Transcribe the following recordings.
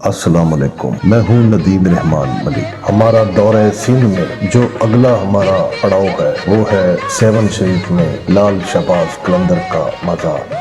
السلام علیکم، میں ہوں ندیم رحمان ملک۔ ہمارا دورہ سندھ میں جو اگلا ہمارا پڑاؤ ہے وہ ہے 7 شریف میں لال شہباز قلندر کا مزار۔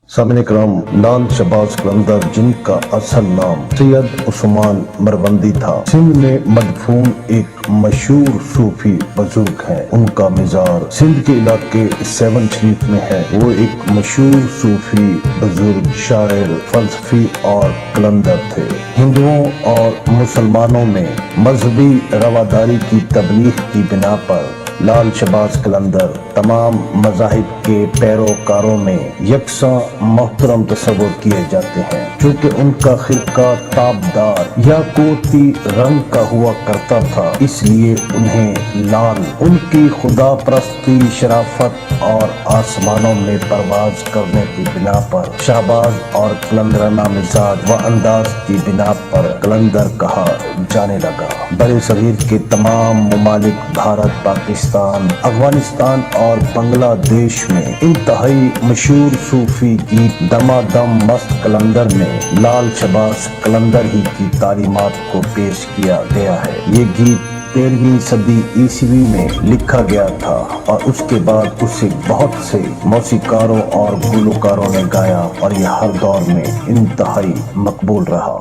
سامعین کرام، لال شہباز قلندر جن کا اصل نام سید عثمان مروندی تھا، سندھ میں مدفون ایک مشہور صوفی بزرگ ہیں۔ ان کا مزار سندھ کے علاقے 7 شریف میں ہے۔ وہ ایک مشہور صوفی بزرگ، شاعر، فلسفی اور قلندر تھے۔ ہندوؤں اور مسلمانوں میں مذہبی رواداری کی تبلیغ کی بنا پر لال شہباز قلندر تمام مذاہب کے پیروکاروں میں یکساں محترم تصور کیے جاتے ہیں۔ چونکہ ان کا خرقہ تابدار یا کوتی رنگ کا ہوا کرتا تھا، اس لیے انہیں لال، ان کی خدا پرستی، شرافت اور آسمانوں میں پرواز کرنے کی بنا پر شہباز اور قلندرانہ مزاج و انداز کی بنا پر قلندر کہا جانے لگا۔ برِ صغیر کے تمام ممالک، بھارت، پاکستان، افغانستان اور بنگلہ دیش میں انتہائی مشہور صوفی گیت دمادم مست قلندر میں لال شہباز قلندر ہی کی تعلیمات کو پیش کیا گیا ہے۔ یہ گیت 13ویں صدی عیسوی میں لکھا گیا تھا اور اس کے بعد اسے بہت سے موسیقاروں اور گلوکاروں نے گایا اور یہ ہر دور میں انتہائی مقبول رہا۔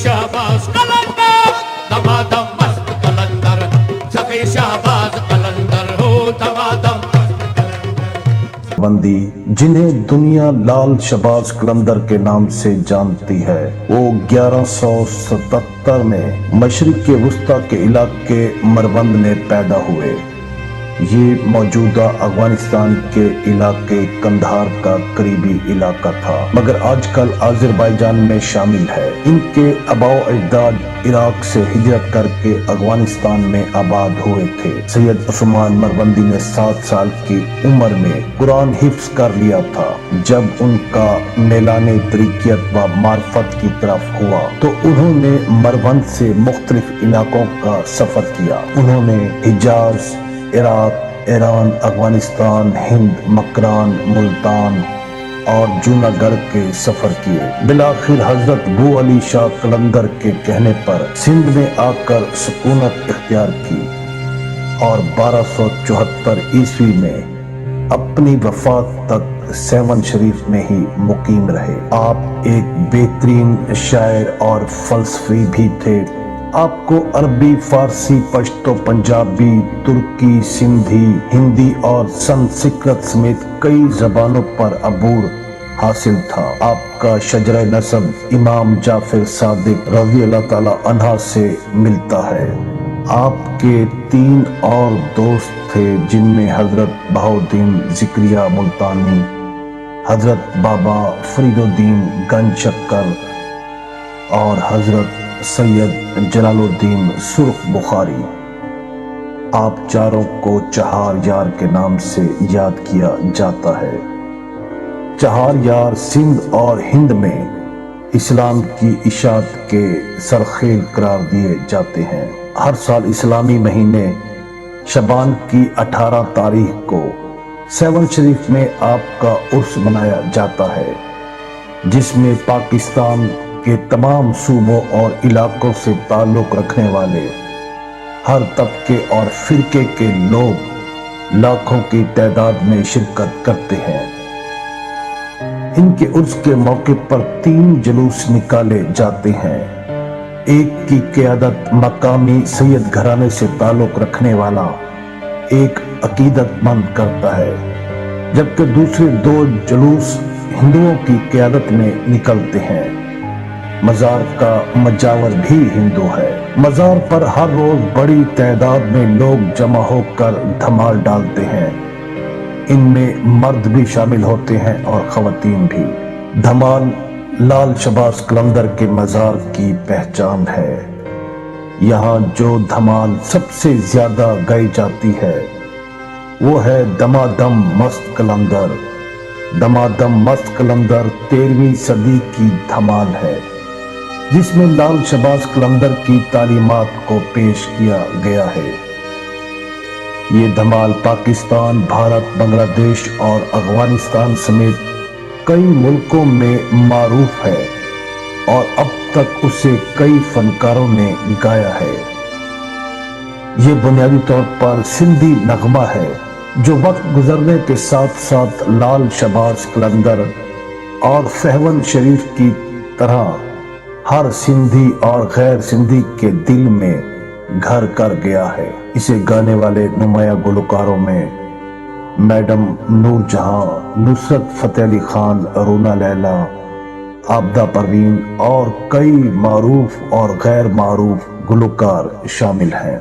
شہباز قلندر دمادم مست قلندر، سخی شہباز قلندر ہو دمادم بندی جنہیں دنیا لال شہباز قلندر کے نام سے جانتی ہے، وہ 1177 میں مشرق وسطی کے علاقے مروند میں پیدا ہوئے۔ یہ موجودہ افغانستان کے علاقے قندھار کا قریبی علاقہ تھا، مگر آج کل آذربائیجان میں شامل ہے۔ ان کے آباء و اجداد عراق سے ہجرت کر کے افغانستان میں آباد ہوئے تھے۔ سید عثمان مروندی نے 7 سال کی عمر میں قرآن حفظ کر لیا تھا۔ جب ان کا میلان طریقیت و معرفت کی طرف ہوا تو انہوں نے مروند سے مختلف علاقوں کا سفر کیا۔ انہوں نے حجاز، عراق، ایران، افغانستان، ہند، مکران، ملتان اور جوناگڑھ کے سفر کیے۔ بالآخر حضرت بو علی شاہ قلندر کے کہنے پر سندھ میں آ کر سکونت اختیار کی اور 1274 عیسوی میں اپنی وفات تک سیون شریف میں ہی مقیم رہے۔ آپ ایک بہترین شاعر اور فلسفی بھی تھے۔ آپ کو عربی، فارسی، پشتو، پنجابی، ترکی، سندھی، ہندی اور سنسکرت سمیت کئی زبانوں پر عبور حاصل تھا۔ آپ کا شجرہ نسب امام جعفر صادق رضی اللہ تعالی عنہ سے ملتا ہے۔ آپ کے 3 اور دوست تھے، جن میں حضرت بہاؤالدین ذکریہ ملتانی، حضرت بابا فرید الدین گنج شکر اور حضرت سید جلال الدین سرخ بخاری۔ آپ چاروں کو چہار یار کے نام سے یاد کیا جاتا ہے۔ چہار یار سندھ اور ہند میں اسلام کی اشاعت کے سرخیل قرار دیے جاتے ہیں۔ ہر سال اسلامی مہینے شعبان کی 18 تاریخ کو سیون شریف میں آپ کا عرس منایا جاتا ہے، جس میں پاکستان کے تمام صوبوں اور علاقوں سے تعلق رکھنے والے ہر طبقے اور فرقے کے لوگ لاکھوں کی تعداد میں شرکت کرتے ہیں۔ ان کے عرس کے موقع پر 3 جلوس نکالے جاتے ہیں۔ ایک کی قیادت مقامی سید گھرانے سے تعلق رکھنے والا ایک عقیدت مند کرتا ہے، جبکہ دوسرے 2 جلوس ہندوؤں کی قیادت میں نکلتے ہیں۔ مزار کا مجاور بھی ہندو ہے۔ مزار پر ہر روز بڑی تعداد میں لوگ جمع ہو کر دھمال ڈالتے ہیں۔ ان میں مرد بھی شامل ہوتے ہیں اور خواتین بھی۔ دھمال لال شہباز قلندر کے مزار کی پہچان ہے۔ یہاں جو دھمال سب سے زیادہ گائی جاتی ہے وہ ہے دمادم مست قلندر۔ دمادم مست قلندر 13ویں صدی کی دھمال ہے، جس میں لال شہباز قلندر کی تعلیمات کو پیش کیا گیا ہے۔ یہ دھمال پاکستان، بھارت، بنگلہ دیش اور افغانستان سمیت کئی ملکوں میں معروف ہے اور اب تک اسے کئی فنکاروں نے گایا ہے۔ یہ بنیادی طور پر سندھی نغمہ ہے، جو وقت گزرنے کے ساتھ ساتھ لال شہباز قلندر اور سیون شریف کی طرح ہر سندھی اور غیر سندھی کے دل میں گھر کر گیا ہے۔ اسے گانے والے نمایاں گلوکاروں میں میڈم نور جہاں، نصرت فتح علی خان، رونا لیلا، عابدہ پروین اور کئی معروف اور غیر معروف گلوکار شامل ہیں۔